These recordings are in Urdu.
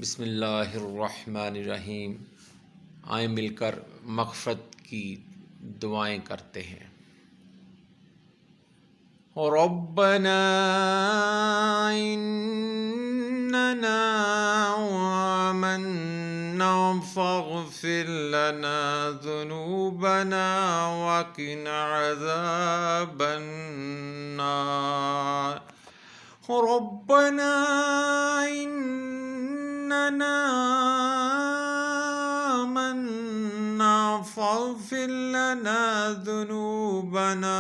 بسم اللہ الرحمن الرحیم۔ آئیں مل کر مغفرت کی دعائیں کرتے ہیں۔ ربنا اننا آمنا فاغفر لنا ذنوبنا وقنا عذاب النار۔ ربنا اننا آمنا فاغفر لنا ذنوبنا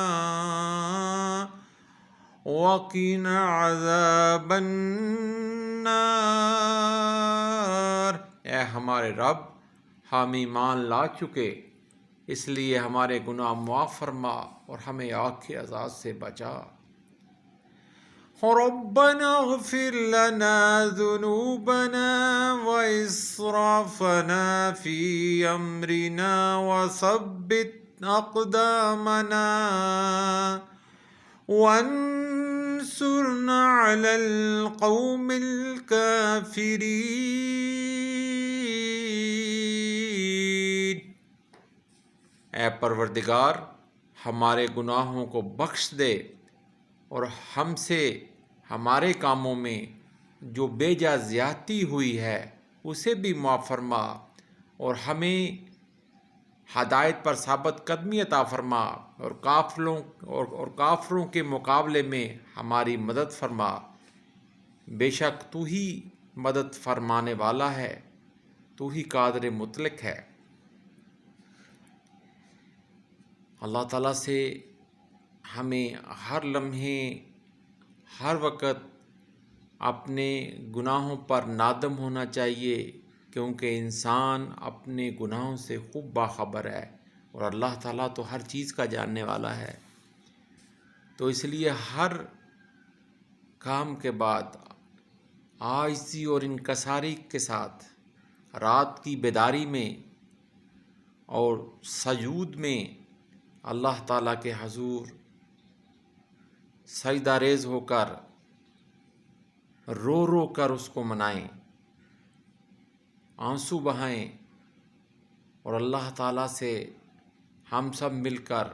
وقنا عذاب النار۔ اے ہمارے رب، ہم ایمان لا چکے، اس لیے ہمارے گناہ معاف فرما اور ہمیں آگ کے عذاب سے بچا۔ ربنا اغفر لنا ذنوبنا وإسرافنا في أمرنا وثبت أقدامنا وانصرنا على القوم الكافرين۔ اے پروردگار، ہمارے گناہوں کو بخش دے اور ہم سے ہمارے کاموں میں جو بے جا زیادتی ہوئی ہے اسے بھی معاف فرما اور ہمیں ہدایت پر ثابت قدمی عطا فرما اور کافروں کے مقابلے میں ہماری مدد فرما۔ بے شک تو ہی مدد فرمانے والا ہے، تو ہی قادر مطلق ہے۔ اللہ تعالیٰ سے ہمیں ہر لمحے ہر وقت اپنے گناہوں پر نادم ہونا چاہیے، کیونکہ انسان اپنے گناہوں سے خوب باخبر ہے اور اللہ تعالیٰ تو ہر چیز کا جاننے والا ہے۔ تو اس لیے ہر کام کے بعد عاجزی اور انکساری کے ساتھ رات کی بیداری میں اور سجود میں اللہ تعالیٰ کے حضور سجدہ ریز ہو کر رو رو کر اس کو منائیں، آنسو بہائیں اور اللہ تعالیٰ سے ہم سب مل کر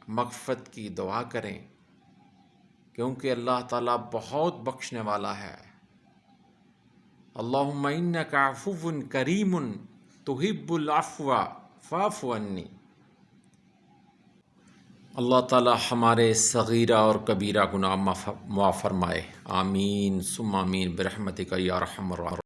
مغفرت کی دعا کریں، کیونکہ اللہ تعالیٰ بہت بخشنے والا ہے۔ اللہم انک عفو کریم تحب العفو فاعف عنی۔ اللہ تعالیٰ ہمارے صغیرہ اور کبیرہ گناہ معاف فرمائے، آمین ثم آمین برحمتک یا ارحم الراحمین۔